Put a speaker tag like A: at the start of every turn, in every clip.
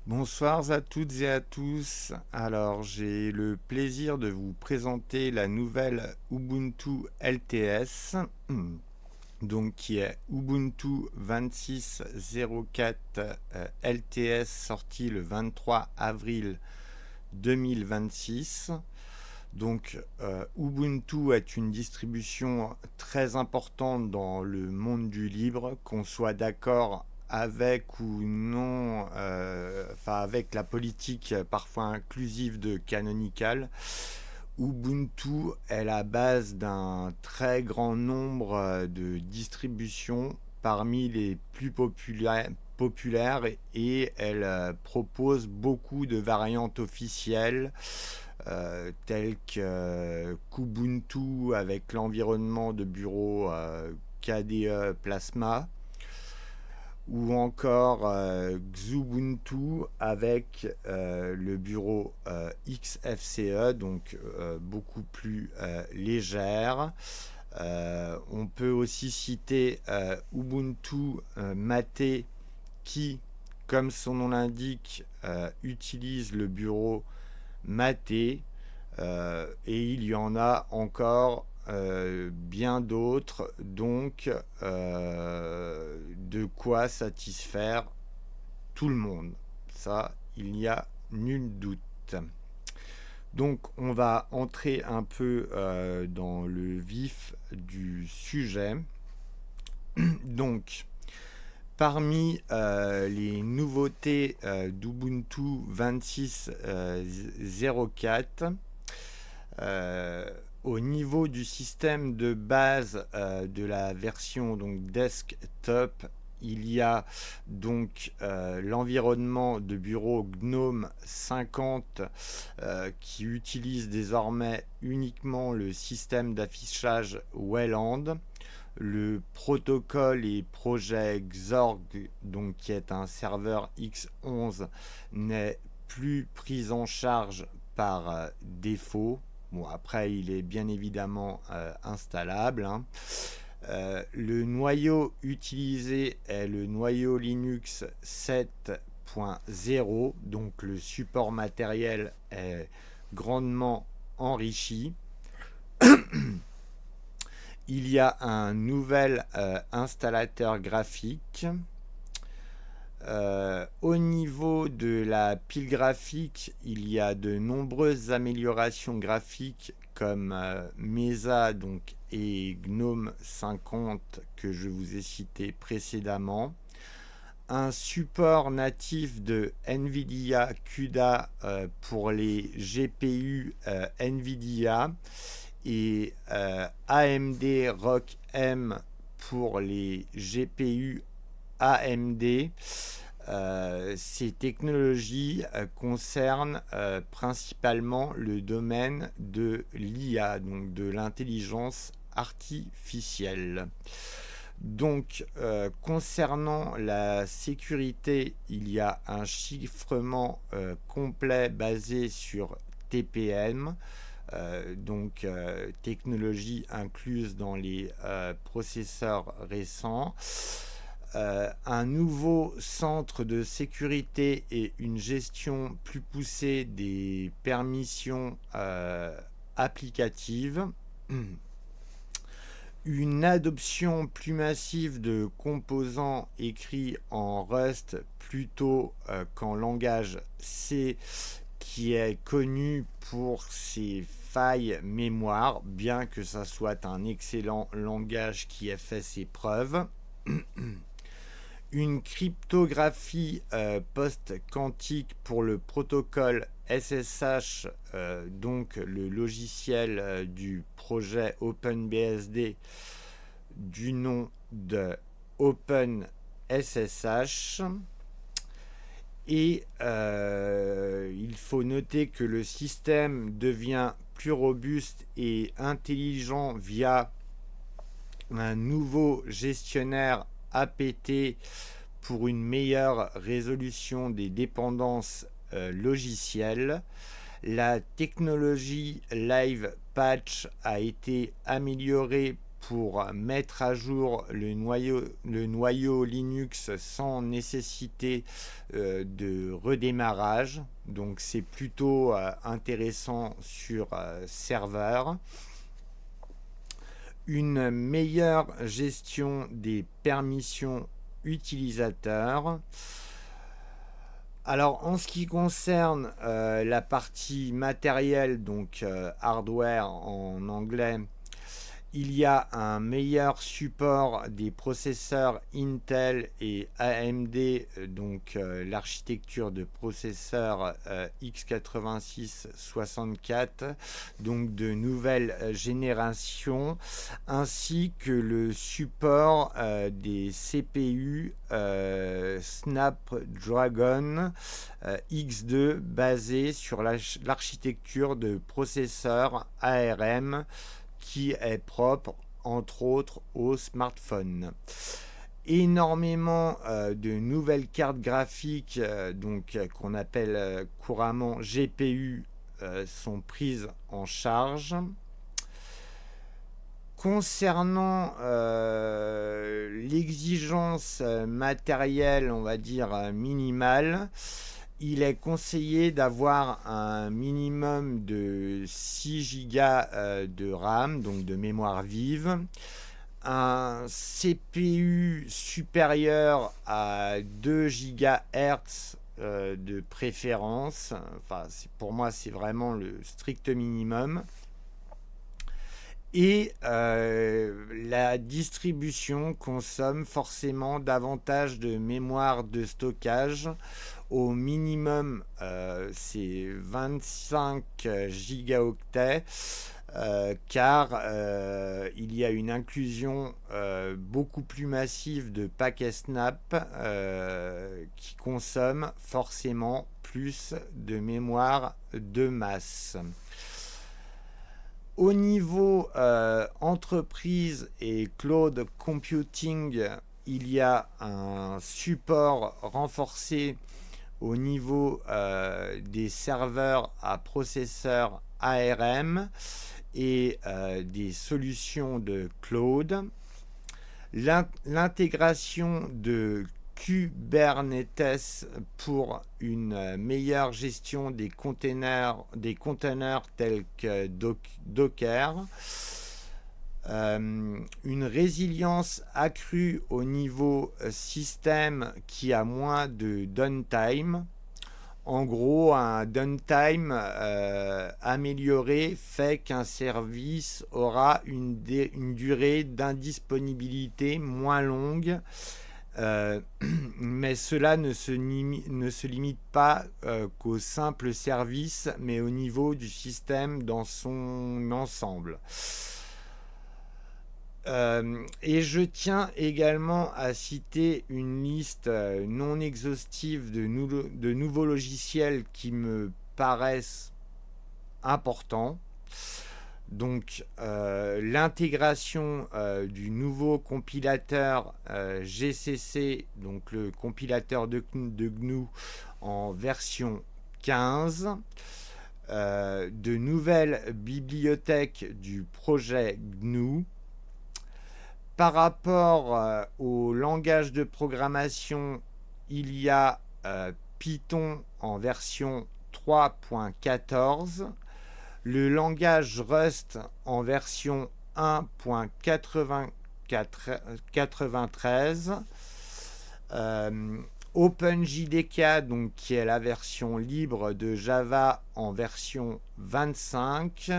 A: Bonsoir à toutes et à tous. Alors, j'ai le plaisir de vous présenter la nouvelle Ubuntu LTS, donc qui est Ubuntu 26.04 LTS sorti le 23 avril 2026. Donc, Ubuntu est une distribution très importante dans le monde du libre, qu'on soit d'accord avec ou non, avec la politique parfois inclusive de Canonical. Ubuntu est la base d'un très grand nombre de distributions parmi les plus populaires et elle propose beaucoup de variantes officielles telles que Kubuntu avec l'environnement de bureau KDE Plasma ou encore Xubuntu avec le bureau XFCE, donc beaucoup plus légère. On peut aussi citer Ubuntu Mate qui, comme son nom l'indique, utilise le bureau Mate et il y en a encore bien d'autres, donc de quoi satisfaire tout le monde. Ça, il n'y a nul doute. Donc on va entrer un peu dans le vif du sujet. Donc parmi les nouveautés d'Ubuntu 26.04, au niveau du système de base de la version donc desktop, il y a donc l'environnement de bureau GNOME 50 qui utilise désormais uniquement le système d'affichage Wayland. Le protocole et projet Xorg, donc qui est un serveur X11, n'est plus pris en charge par défaut. Bon, après, il est bien évidemment installable, hein. Le noyau utilisé est le noyau Linux 7.0, donc le support matériel est grandement enrichi. Il y a un nouvel installateur graphique. Au niveau de la pile graphique, il y a de nombreuses améliorations graphiques comme Mesa donc, et GNOME 50 que je vous ai cité précédemment. Un support natif de NVIDIA CUDA pour les GPU NVIDIA et AMD ROC M pour les GPU AMD. Ces technologies concernent principalement le domaine de l'IA, donc de l'intelligence artificielle. Donc, concernant la sécurité, il y a un chiffrement complet basé sur TPM, technologie incluse dans les processeurs récents. Un nouveau centre de sécurité et une gestion plus poussée des permissions applicatives. Une adoption plus massive de composants écrits en Rust plutôt qu'en langage C, qui est connu pour ses failles mémoire, bien que ça soit un excellent langage qui ait fait ses preuves. Une cryptographie post-quantique pour le protocole SSH, donc le logiciel du projet OpenBSD du nom de OpenSSH. Et il faut noter que le système devient plus robuste et intelligent via un nouveau gestionnaire APT pour une meilleure résolution des dépendances logicielles. La technologie Live Patch a été améliorée pour mettre à jour le noyau Linux sans nécessité de redémarrage. Donc c'est plutôt intéressant sur serveur. Une meilleure gestion des permissions utilisateurs. Alors en ce qui concerne la partie matérielle, donc hardware en anglais, il y a un meilleur support des processeurs Intel et AMD, donc l'architecture de processeurs x86-64, donc de nouvelle génération, ainsi que le support des CPU Snapdragon X2 basé sur l'architecture de processeurs ARM qui est propre entre autres aux smartphones. Énormément de nouvelles cartes graphiques qu'on appelle couramment GPU sont prises en charge. Concernant l'exigence matérielle, on va dire minimale, il est conseillé d'avoir un minimum de 6 Go de RAM, donc de mémoire vive, un CPU supérieur à 2 GHz de préférence. Enfin, pour moi, c'est vraiment le strict minimum. Et la distribution consomme forcément davantage de mémoire de stockage. Au minimum, c'est 25 gigaoctets, car il y a une inclusion beaucoup plus massive de paquets Snap qui consomment forcément plus de mémoire de masse. Au niveau entreprise et cloud computing, il y a un support renforcé au niveau des serveurs à processeurs ARM et des solutions de cloud. L'intégration de Kubernetes pour une meilleure gestion des containers tels que Docker, une résilience accrue au niveau système qui a moins de downtime. En gros, un downtime amélioré fait qu'un service aura une durée d'indisponibilité moins longue. Mais cela ne se limite pas qu'au simple service, mais au niveau du système dans son ensemble. Et je tiens également à citer une liste non exhaustive de nouveaux logiciels qui me paraissent importants. Donc l'intégration du nouveau compilateur GCC, donc le compilateur de GNU en version 15, de nouvelles bibliothèques du projet GNU. Par rapport au langage de programmation, il y a Python en version 3.14, le langage Rust en version 1.93, OpenJDK, donc, qui est la version libre de Java en version 25,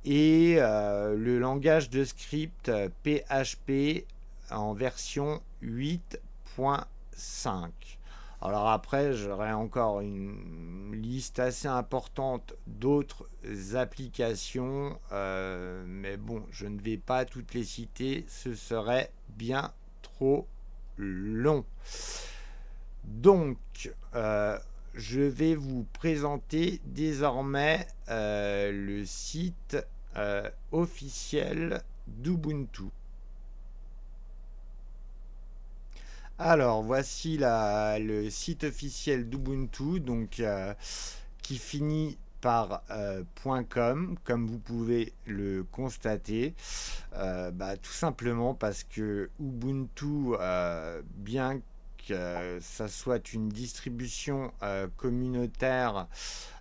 A: et le langage de script PHP en version 8.5. Alors après, j'aurai encore une liste assez importante d'autres applications, mais bon, je ne vais pas toutes les citer, ce serait bien trop long. Donc, je vais vous présenter désormais le site officiel d'Ubuntu. Alors, voici le site officiel d'Ubuntu, donc qui finit par .com, comme vous pouvez le constater. Tout simplement parce que Ubuntu, bien que ça soit une distribution communautaire,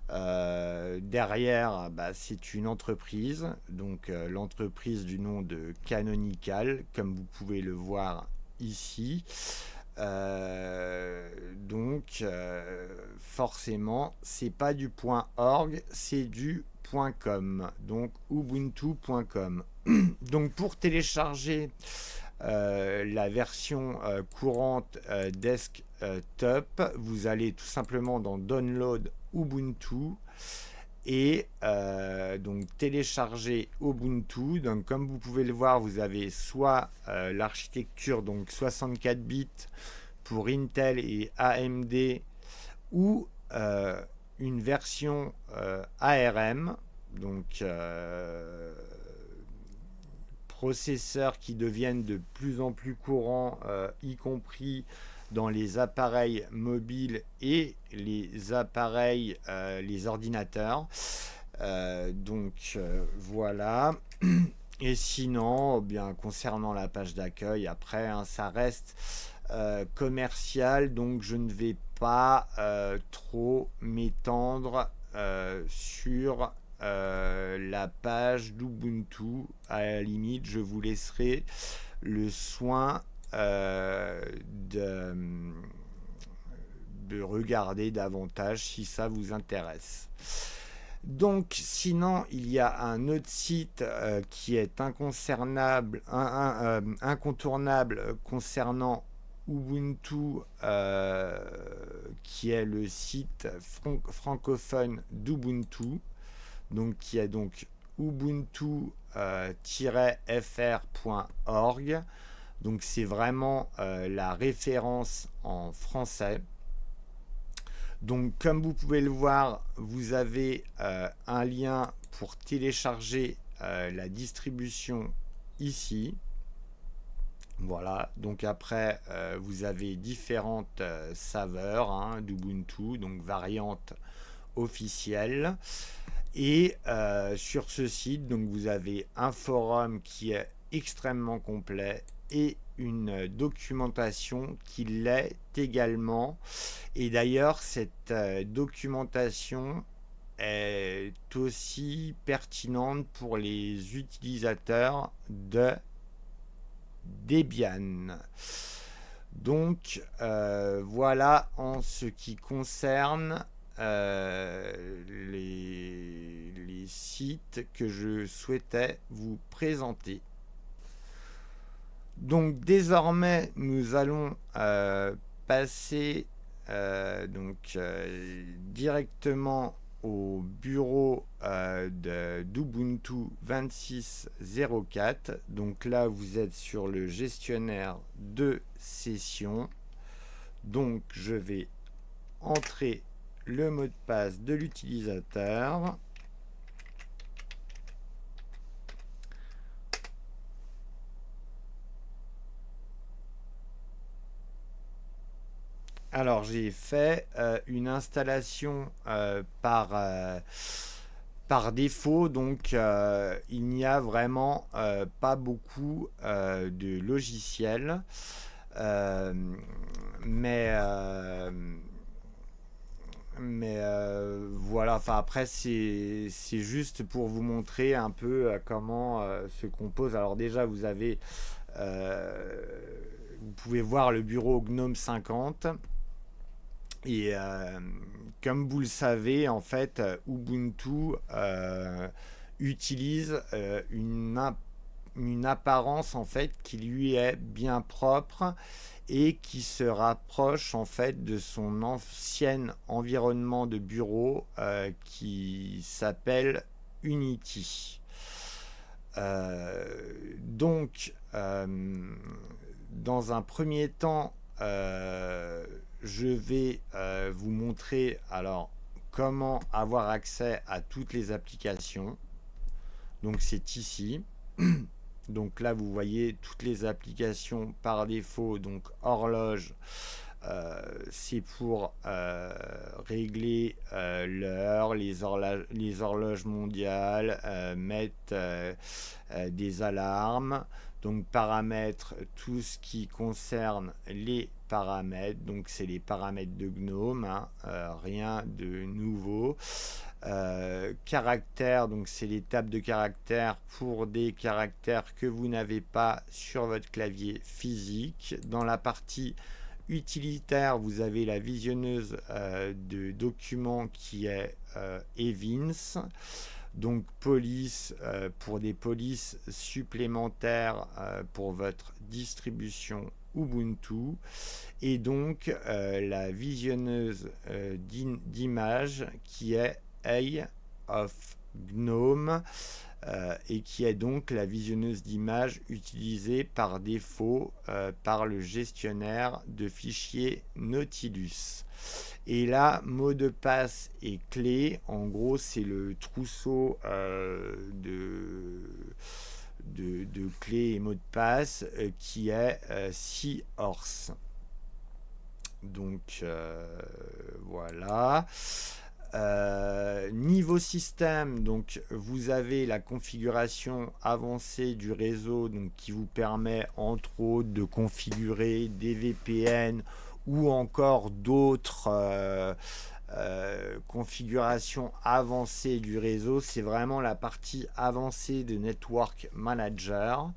A: derrière, c'est une entreprise, donc l'entreprise du nom de Canonical, comme vous pouvez le voir ici. Forcément, c'est pas du .org, c'est du .com, donc ubuntu.com. Donc pour télécharger la version courante desktop, vous allez tout simplement dans Download Ubuntu et donc télécharger Ubuntu. Donc comme vous pouvez le voir, vous avez soit l'architecture donc 64 bits pour Intel et AMD, ou une version ARM, donc processeurs qui deviennent de plus en plus courants, y compris dans les appareils mobiles et les appareils, les ordinateurs. Voilà. Et sinon, bien concernant la page d'accueil, après, hein, ça reste commercial, donc je ne vais pas trop m'étendre sur la page d'Ubuntu. À la limite, je vous laisserai le soin de regarder davantage si ça vous intéresse. Donc, sinon, il y a un autre site qui est incontournable concernant Ubuntu, qui est le site francophone d'Ubuntu, donc qui est donc ubuntu-fr.org. Donc c'est vraiment la référence en français. Donc comme vous pouvez le voir, vous avez un lien pour télécharger la distribution ici. Voilà, donc après vous avez différentes saveurs, hein, d'Ubuntu, donc variantes officielles. Et sur ce site, donc vous avez un forum qui est extrêmement complet et une documentation qui l'est également. Et d'ailleurs, cette documentation est aussi pertinente pour les utilisateurs de Debian. Donc voilà en ce qui concerne les sites que je souhaitais vous présenter. Donc désormais nous allons passer directement au bureau d'Ubuntu 26.04. Donc là vous êtes sur le gestionnaire de session. Donc je vais entrer le mot de passe de l'utilisateur. Alors j'ai fait une installation par défaut, donc il n'y a vraiment pas beaucoup de logiciels, mais voilà, enfin après c'est juste pour vous montrer un peu comment se compose. Alors déjà vous avez vous pouvez voir le bureau GNOME 50. Et comme vous le savez, en fait, Ubuntu utilise une apparence en fait qui lui est bien propre et qui se rapproche en fait de son ancien environnement de bureau qui s'appelle Unity. Dans un premier temps, je vais vous montrer alors comment avoir accès à toutes les applications. Donc c'est ici. Donc là vous voyez toutes les applications par défaut, donc horloge, c'est pour régler l'heure, les horloges mondiales, mettre des alarmes, donc paramètres, tout ce qui concerne les paramètres, donc c'est les paramètres de GNOME, hein, rien de nouveau. Caractères, donc c'est les tables de caractères pour des caractères que vous n'avez pas sur votre clavier physique. Dans la partie utilitaire, vous avez la visionneuse de documents qui est Evans. Donc police pour des polices supplémentaires pour votre distribution Ubuntu, et donc la visionneuse d'images qui est Eye of GNOME, et qui est donc la visionneuse d'images utilisée par défaut par le gestionnaire de fichiers Nautilus. Et là, mot de passe et clé, en gros, c'est le trousseau de clés et mots de passe qui est Seahorse. Donc voilà. Niveau système, donc vous avez la configuration avancée du réseau, donc qui vous permet entre autres de configurer des VPN ou encore d'autres configurations avancées du réseau. C'est vraiment la partie avancée de Network Manager.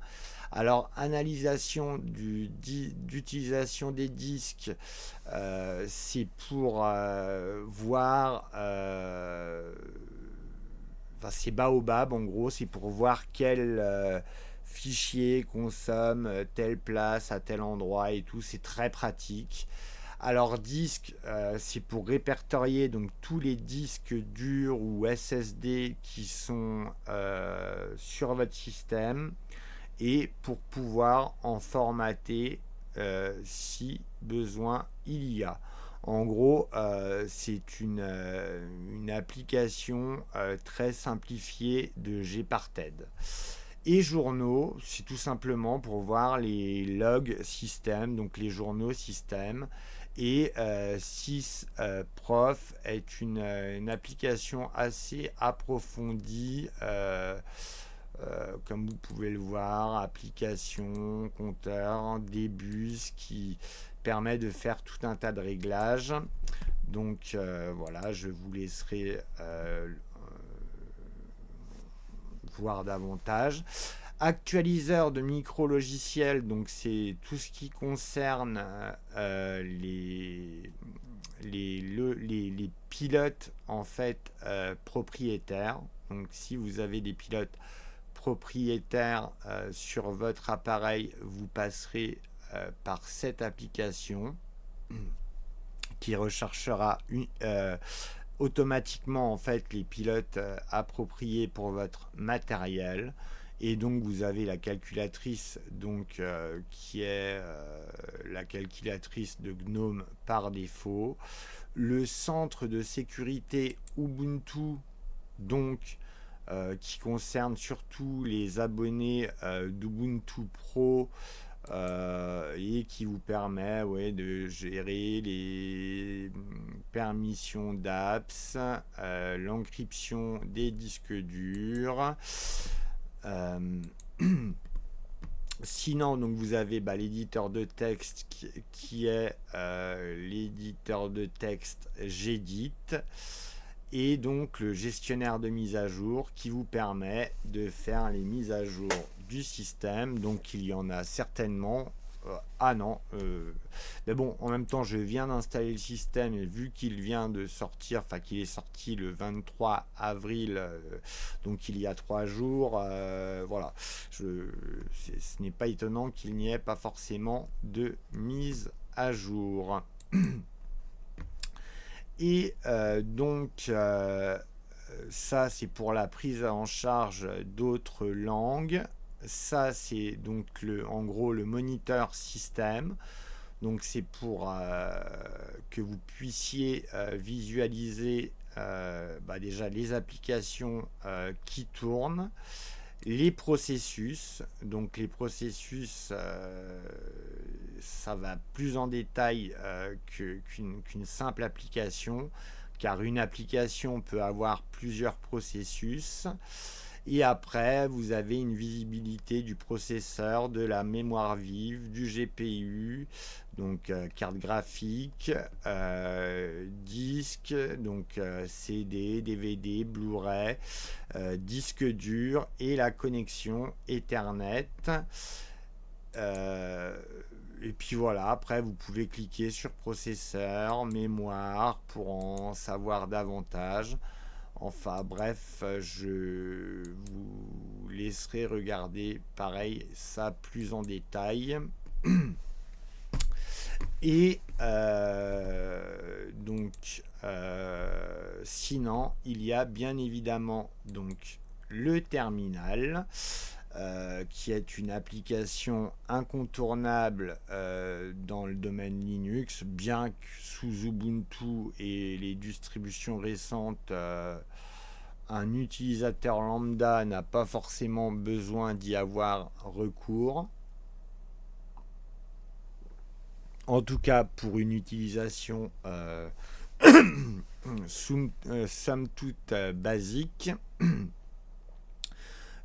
A: Alors, analysation d'utilisation des disques, c'est pour voir, c'est Baobab en gros, c'est pour voir quel fichier consomme telle place à tel endroit et tout, c'est très pratique. Alors disque, c'est pour répertorier donc tous les disques durs ou SSD qui sont sur votre système, et pour pouvoir en formater si besoin il y a. En gros, c'est une application très simplifiée de Gparted. Et journaux, c'est tout simplement pour voir les logs système, donc les journaux système. Et SysProf est une application assez approfondie, comme vous pouvez le voir, application, compteur, début, qui permet de faire tout un tas de réglages. Donc voilà, je vous laisserai voir davantage. Actualiseur de micro-logiciels, donc c'est tout ce qui concerne les pilotes en fait propriétaires. Donc si vous avez des pilotes propriétaires sur votre appareil, vous passerez par cette application qui recherchera automatiquement en fait les pilotes appropriés pour votre matériel. Et donc vous avez la calculatrice donc qui est la calculatrice de GNOME par défaut, le centre de sécurité Ubuntu, donc qui concerne surtout les abonnés d'Ubuntu Pro, et qui vous permet de gérer les permissions d'apps, l'encryption des disques durs. Sinon, donc vous avez l'éditeur de texte qui est l'éditeur de texte Gedit, et donc le gestionnaire de mise à jour qui vous permet de faire les mises à jour du système. Donc il y en a certainement. Mais bon, en même temps, je viens d'installer le système, et vu qu'il vient de sortir, qu'il est sorti le 23 avril, donc il y a 3 jours, voilà. Ce n'est pas étonnant qu'il n'y ait pas forcément de mise à jour. Et donc, ça, c'est pour la prise en charge d'autres langues. Ça, c'est donc en gros le moniteur système. Donc c'est pour que vous puissiez visualiser déjà les applications qui tournent. les processus. Donc les processus, ça va plus en détail qu'une simple application, car une application peut avoir plusieurs processus. Et après, vous avez une visibilité du processeur, de la mémoire vive, du GPU, donc carte graphique, disque, donc CD, DVD, Blu-ray, disque dur et la connexion Ethernet. Et puis voilà, après vous pouvez cliquer sur processeur, mémoire pour en savoir davantage. Enfin bref, je vous laisserai regarder pareil ça plus en détail. Et sinon, il y a bien évidemment donc le terminal. Qui est une application incontournable dans le domaine Linux, bien que sous Ubuntu et les distributions récentes, un utilisateur lambda n'a pas forcément besoin d'y avoir recours. En tout cas, pour une utilisation somme toute basique.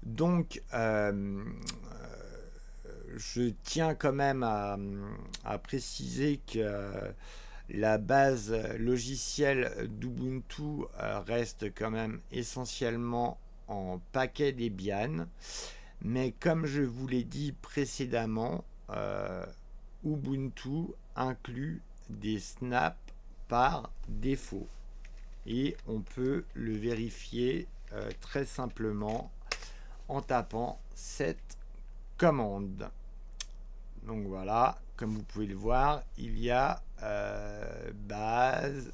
A: Donc, je tiens quand même à préciser que la base logicielle d'Ubuntu reste quand même essentiellement en paquet Debian. Mais comme je vous l'ai dit précédemment, Ubuntu inclut des snaps par défaut. Et on peut le vérifier très simplement en tapant cette commande. Donc voilà, comme vous pouvez le voir, il y a base,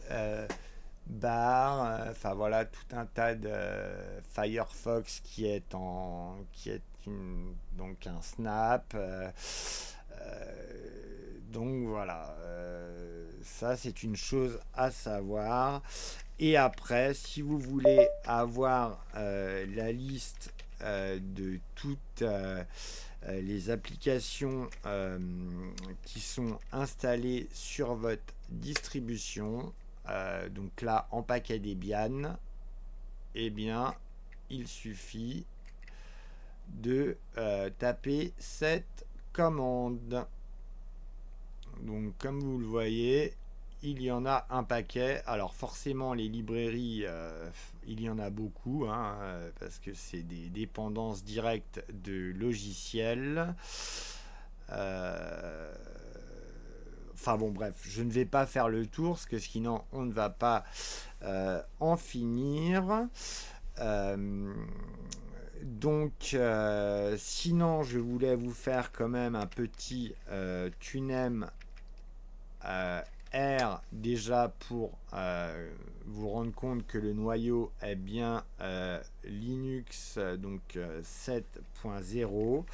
A: bar, enfin voilà tout un tas de Firefox qui est donc un snap. Donc voilà, ça c'est une chose à savoir. Et après, si vous voulez avoir la liste de toutes les applications qui sont installées sur votre distribution, donc là en paquet Debian, eh bien il suffit de taper cette commande. Donc comme vous le voyez, il y en a un paquet. Alors forcément les librairies, il y en a beaucoup, hein, parce que c'est des dépendances directes de logiciels. Enfin bon bref, je ne vais pas faire le tour, parce que sinon on ne va pas en finir. Donc, sinon, je voulais vous faire quand même un petit tunem R déjà pour vous rendre compte que le noyau est bien Linux donc 7.0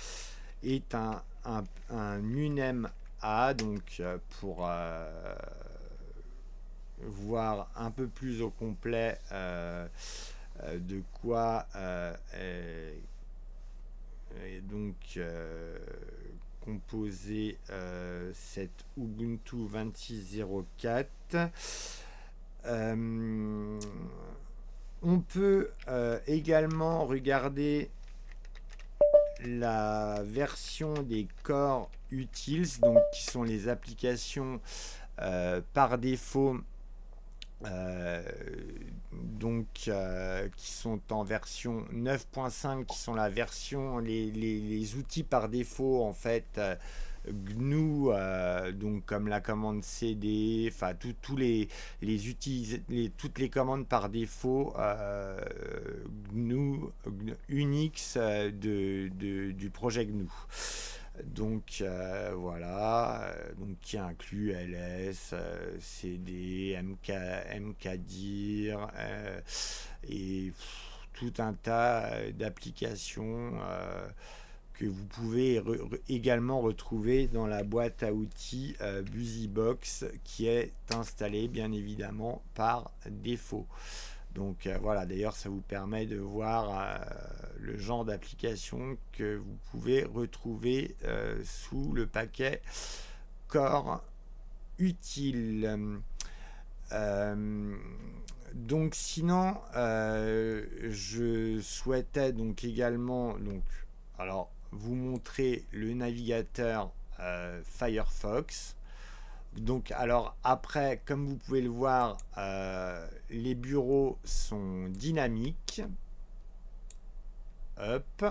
A: est un unem A donc pour voir un peu plus au complet de quoi est donc composé cette Ubuntu 26.04. On peut également regarder la version des Core Utils, donc qui sont les applications par défaut qui sont en version 9.5, qui sont la version les outils par défaut en fait GNU, donc comme la commande CD, enfin toutes les commandes par défaut GNU Unix du projet GNU. Donc voilà, donc qui inclut ls, cd, mkdir et tout un tas d'applications que vous pouvez également retrouver dans la boîte à outils BusyBox qui est installée bien évidemment par défaut. Donc voilà, d'ailleurs ça vous permet de voir le genre d'application que vous pouvez retrouver sous le paquet Core utile. Euh, donc sinon, je souhaitais donc également alors vous montrer le navigateur Firefox. Donc alors après, comme vous pouvez le voir, les bureaux sont dynamiques. Hop.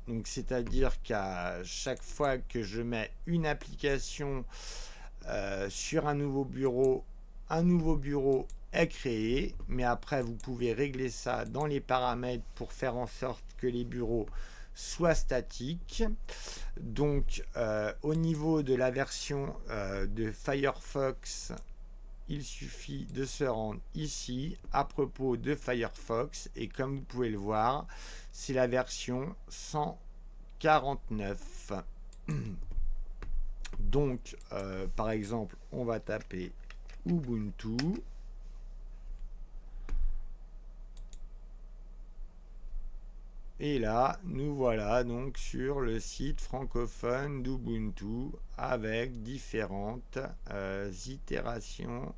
A: Donc c'est-à-dire qu'à chaque fois que je mets une application sur un nouveau bureau est créé, mais après vous pouvez régler ça dans les paramètres pour faire en sorte que les bureaux soient statiques. Donc au niveau de la version de Firefox, il suffit de se rendre ici à propos de Firefox et comme vous pouvez le voir, c'est la version 149. Donc, par exemple, on va taper Ubuntu. Et là, nous voilà donc sur le site francophone d'Ubuntu avec différentes itérations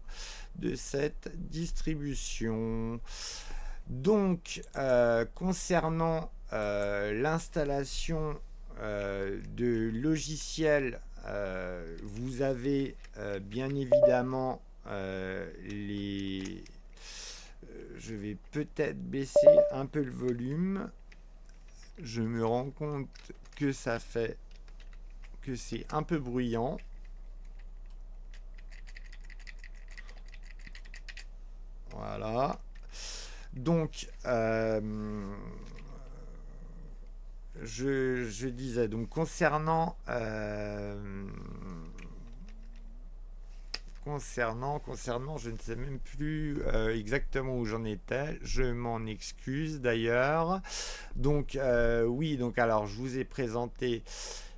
A: de cette distribution. Donc, concernant l'installation de logiciels, vous avez bien évidemment les... je vais peut-être baisser un peu le volume. Je me rends compte que ça fait que c'est un peu bruyant. Voilà. Donc, je disais, donc concernant je ne sais même plus exactement où j'en étais. Je m'en excuse d'ailleurs. Donc oui, donc alors je vous ai présenté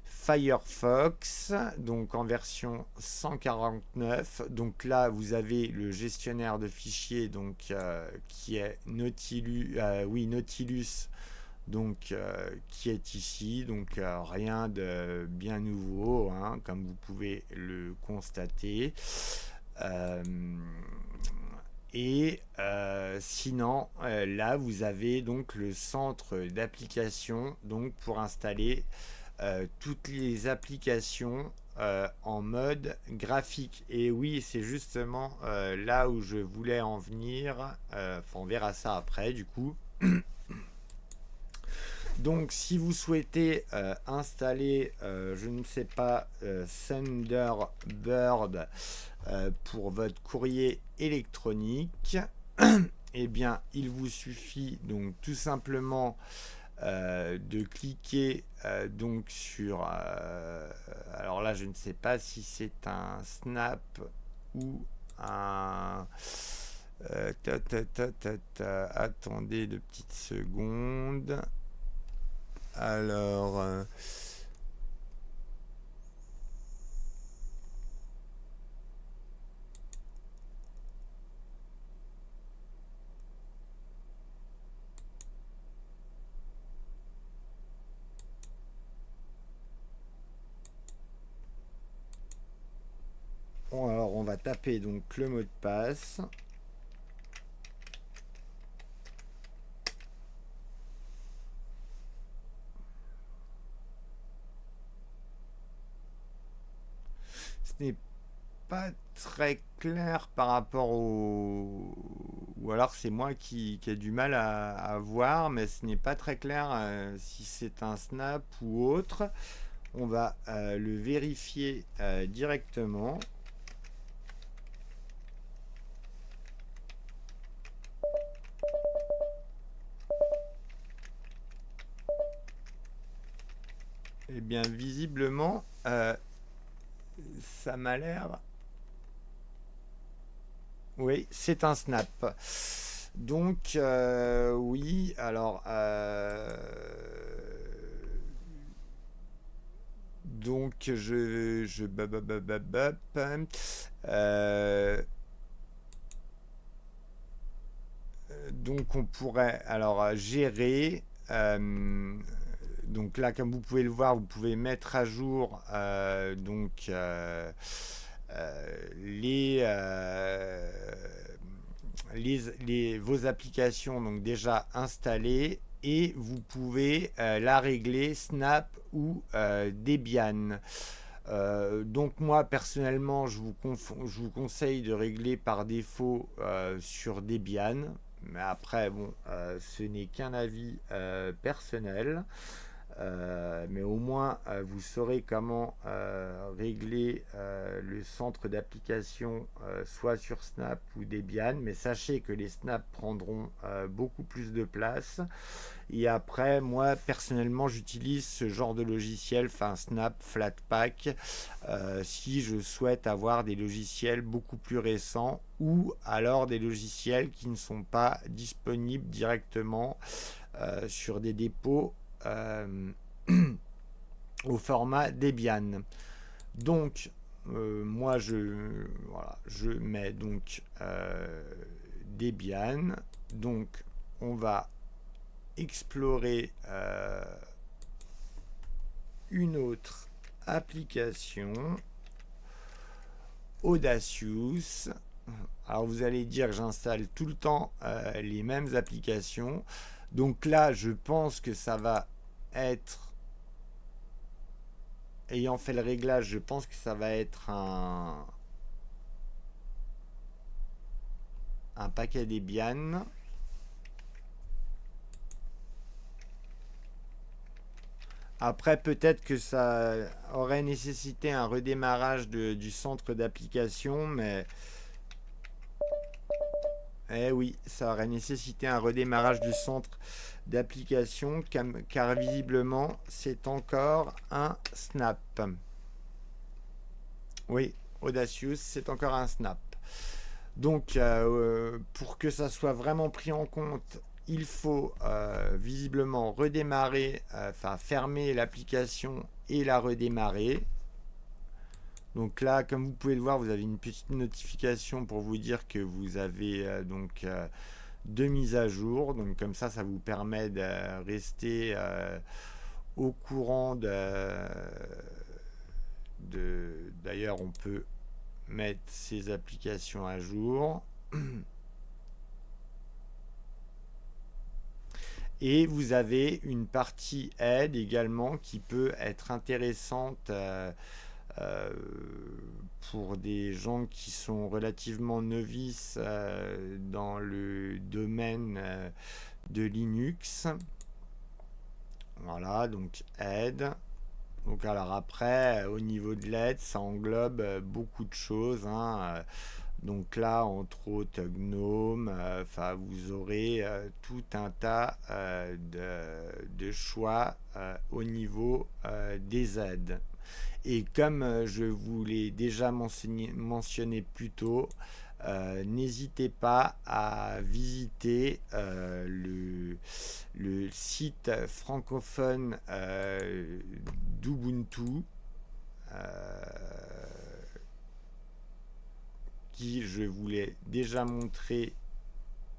A: Firefox, donc en version 149. Donc là, vous avez le gestionnaire de fichiers, donc qui est Nautilus, Nautilus, donc qui est ici. Donc rien de bien nouveau, hein, comme vous pouvez le constater. Euh, et sinon, là, vous avez donc le centre d'application, donc pour installer toutes les applications en mode graphique. Et oui, c'est justement là où je voulais en venir. On verra ça après, du coup. Donc, si vous souhaitez installer, je ne sais pas, Thunderbird pour votre courrier électronique, eh bien, il vous suffit donc tout simplement de cliquer donc sur alors là je ne sais pas si c'est un snap ou un attendez 2 petites secondes. Alors bon, alors on va taper donc le mot de passe. Ce n'est pas très clair par rapport au... Ou alors c'est moi qui ai du mal à voir, mais ce n'est pas très clair si c'est un snap ou autre. On va le vérifier directement. Eh bien, visiblement, ça m'a l'air... Oui, c'est un snap. Donc, oui, alors... donc, donc on pourrait alors gérer. Donc là, comme vous pouvez le voir, vous pouvez mettre à jour les, vos applications donc déjà installées et vous pouvez la régler Snap ou Debian. Donc moi personnellement je vous conseille de régler par défaut sur Debian, mais après bon ce n'est qu'un avis personnel. Mais au moins vous saurez comment régler le centre d'application soit sur Snap ou Debian, mais sachez que les Snap prendront beaucoup plus de place. Et après, moi personnellement, j'utilise ce genre de logiciel, enfin Snap, Flatpak, si je souhaite avoir des logiciels beaucoup plus récents ou alors des logiciels qui ne sont pas disponibles directement sur des dépôts euh, au format Debian. Donc, moi, je mets donc Debian. Donc, on va explorer une autre application, Audacious. Alors vous allez dire que j'installe tout le temps les mêmes applications. Donc là, je pense que ça va être, ayant fait le réglage, je pense que ça va être un paquet Debian. Après, peut-être que ça aurait nécessité un redémarrage du centre d'application, mais eh oui, ça aurait nécessité un redémarrage du centre d'application, car visiblement, c'est encore un Snap. Oui, Audacious, c'est encore un Snap. Donc, pour que ça soit vraiment pris en compte, il faut visiblement redémarrer, enfin fermer l'application et la redémarrer. Donc là, comme vous pouvez le voir, vous avez une petite notification pour vous dire que vous avez deux mises à jour. Donc comme ça vous permet de rester au courant D'ailleurs, on peut mettre ces applications à jour. Et vous avez une partie aide également qui peut être intéressante euh, pour des gens qui sont relativement novices dans le domaine de Linux. Voilà, donc aide. Donc alors après, au niveau de l'aide, ça englobe beaucoup de choses, hein. Donc là, entre autres, Gnome, enfin, vous aurez tout un tas de choix au niveau des aides. Et comme je vous l'ai déjà mentionné plus tôt, n'hésitez pas à visiter le site francophone d'Ubuntu, euh, qui, je vous l'ai déjà montré,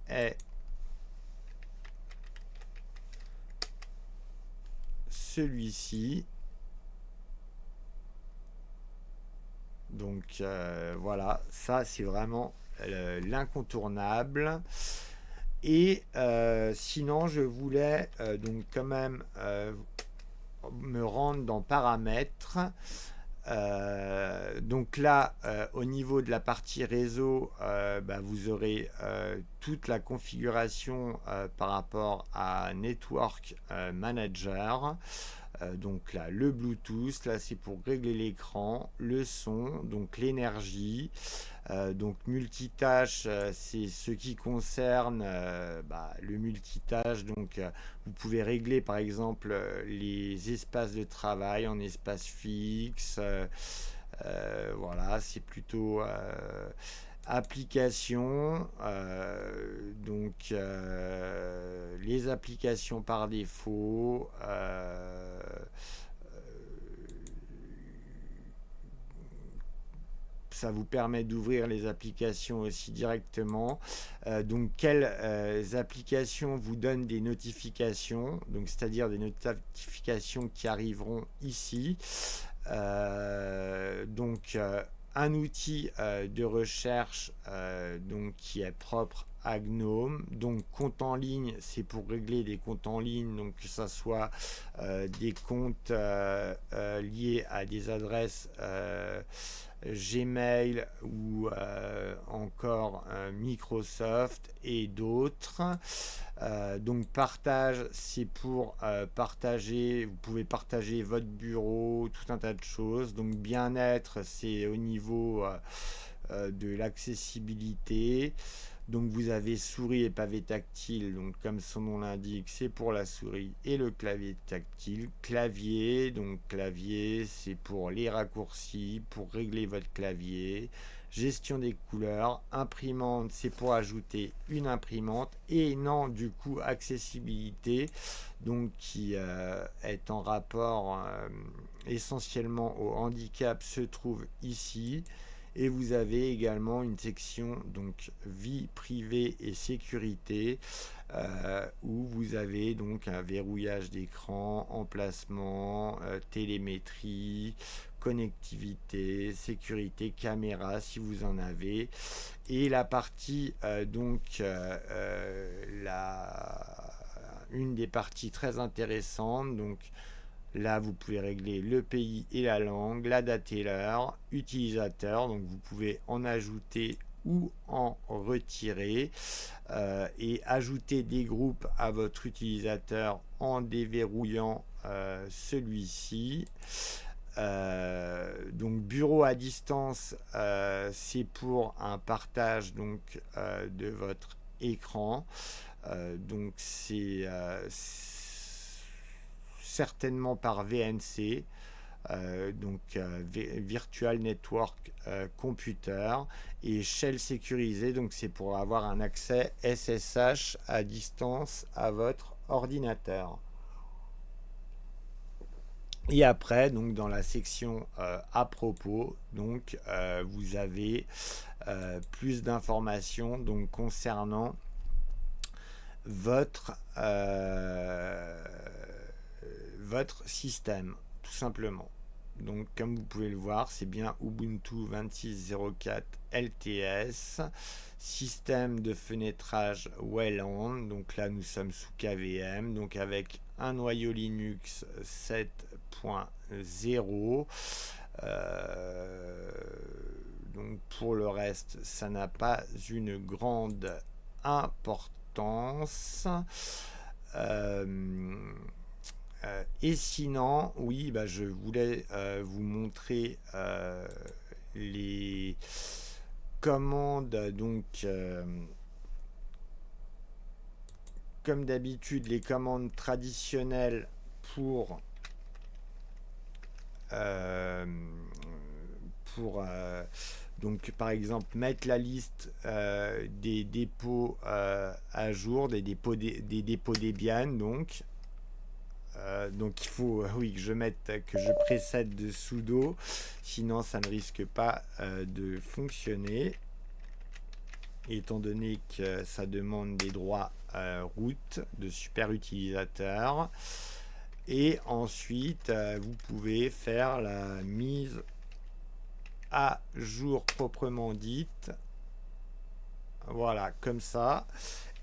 A: est celui-ci. Donc voilà, ça c'est vraiment l'incontournable. Et sinon, je voulais donc quand même me rendre dans paramètres. Donc là, au niveau de la partie réseau, vous aurez toute la configuration par rapport à Network Manager. Donc là, le Bluetooth, là c'est pour régler l'écran, le son, donc l'énergie. Donc multitâche, c'est ce qui concerne le multitâche. Donc vous pouvez régler par exemple les espaces de travail en espace fixe. Voilà, c'est plutôt applications. Les applications par défaut. ça vous permet d'ouvrir les applications aussi directement. Donc quelles applications vous donnent des notifications, donc c'est-à-dire des notifications qui arriveront ici. Un outil de recherche donc qui est propre à Gnome. Donc compte en ligne, c'est pour régler des comptes en ligne, donc que ça soit des comptes liés à des adresses Gmail ou encore Microsoft et d'autres. Donc partage, c'est pour partager, vous pouvez partager votre bureau, tout un tas de choses. Donc bien-être, c'est au niveau de l'accessibilité. Donc vous avez souris et pavé tactile, donc comme son nom l'indique, c'est pour la souris et le clavier tactile. Clavier, donc clavier, c'est pour les raccourcis, pour régler votre clavier. Gestion des couleurs. Imprimante, c'est pour ajouter une imprimante. Et non, du coup, accessibilité, donc qui est en rapport essentiellement au handicap, se trouve ici. Et vous avez également une section donc vie privée et sécurité où vous avez donc un verrouillage d'écran, emplacement, télémétrie, connectivité, sécurité, caméra si vous en avez. Et la partie une des parties très intéressantes, donc là, vous pouvez régler le pays et la langue, la date et l'heure, utilisateur, donc vous pouvez en ajouter ou en retirer et ajouter des groupes à votre utilisateur en déverrouillant celui-ci. Donc bureau à distance, c'est pour un partage donc de votre écran. Donc c'est certainement par VNC, Virtual Network Computer, et shell sécurisé, donc c'est pour avoir un accès SSH à distance à votre ordinateur. Et après, donc dans la section à propos, donc vous avez plus d'informations donc concernant votre système, tout simplement. Donc comme vous pouvez le voir, c'est bien Ubuntu 26.04 LTS, système de fenêtrage Wayland. Donc là nous sommes sous KVM, donc avec un noyau Linux 7.0. Donc pour le reste, ça n'a pas une grande importance. Et sinon, oui, je voulais vous montrer les commandes. Donc, comme d'habitude, les commandes traditionnelles pour donc par exemple mettre la liste des dépôts à jour, des dépôts Debian, donc il faut que je précède de sudo, sinon ça ne risque pas de fonctionner, étant donné que ça demande des droits root de super utilisateur. Et ensuite vous pouvez faire la mise à jour proprement dite, voilà, comme ça.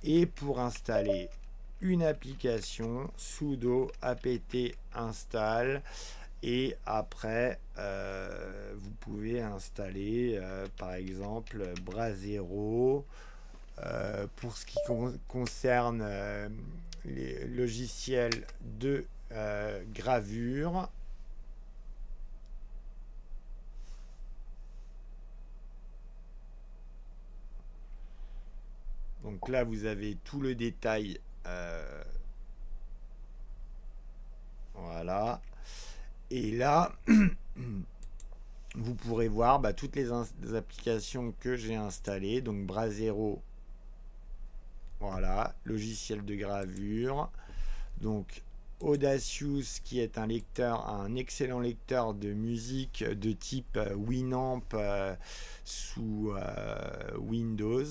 A: Et pour installer une application, sudo apt install, et après vous pouvez installer par exemple Brasero pour ce qui concerne les logiciels de gravure. Donc là vous avez tout le détail, voilà. Et là vous pourrez voir toutes les applications que j'ai installées. Donc Brasero, voilà, logiciel de gravure. Donc Audacious, qui est un excellent lecteur de musique de type Winamp sous Windows,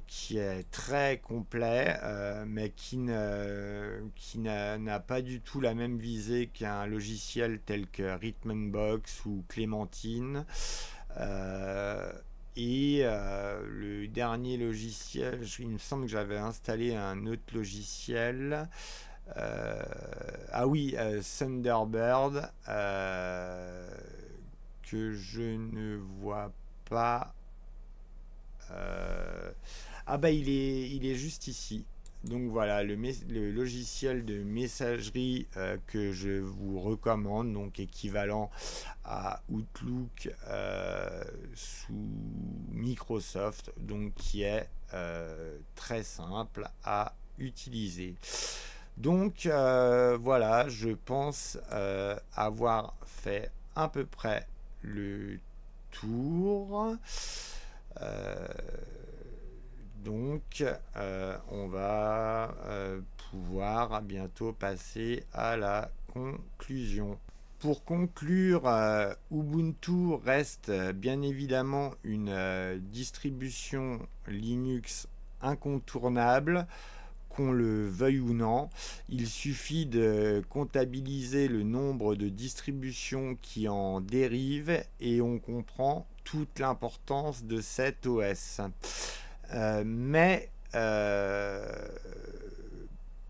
A: qui est très complet, mais qui n'a pas du tout la même visée qu'un logiciel tel que Rhythmbox ou Clémentine. Le dernier logiciel, il me semble que j'avais installé un autre logiciel. Thunderbird, que je ne vois pas. Il est juste ici. Donc voilà, le logiciel de messagerie que je vous recommande, donc équivalent à Outlook sous Microsoft, donc qui est très simple à utiliser. Donc voilà, je pense avoir fait à peu près le tour. On va pouvoir bientôt passer à la conclusion. Pour conclure, Ubuntu reste bien évidemment une distribution Linux incontournable, qu'on le veuille ou non. Il suffit de comptabiliser le nombre de distributions qui en dérivent et on comprend toute l'importance de cet OS.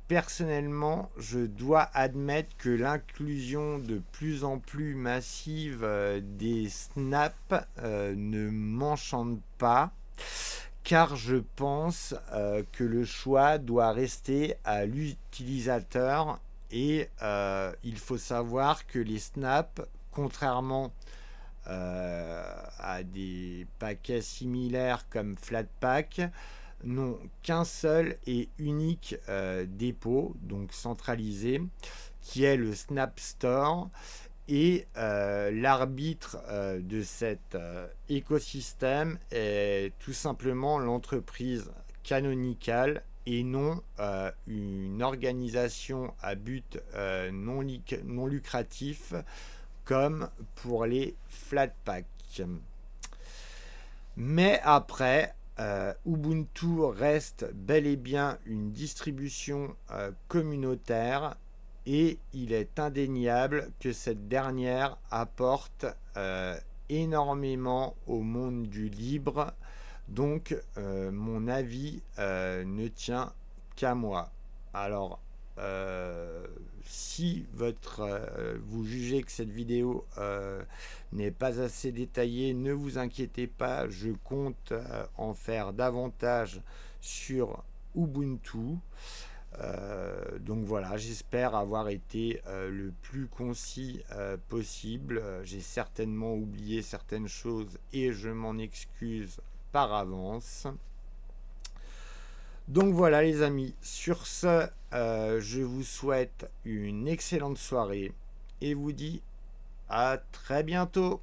A: Personnellement, je dois admettre que l'inclusion de plus en plus massive des snaps ne m'enchante pas, car je pense que le choix doit rester à l'utilisateur et il faut savoir que les snaps, contrairement à des paquets similaires comme Flatpak, n'ont qu'un seul et unique dépôt, donc centralisé, qui est le Snap Store. Et l'arbitre de cet écosystème est tout simplement l'entreprise Canonical et non une organisation à but non lucratif comme pour les Flatpak. Mais après, Ubuntu reste bel et bien une distribution communautaire et il est indéniable que cette dernière apporte énormément au monde du libre. Donc mon avis ne tient qu'à moi. Alors si vous jugez que cette vidéo n'est pas assez détaillée, ne vous inquiétez pas, je compte en faire davantage sur Ubuntu. Donc voilà, j'espère avoir été le plus concis possible. J'ai certainement oublié certaines choses et je m'en excuse par avance. Donc voilà les amis, sur ce, je vous souhaite une excellente soirée et vous dis à très bientôt.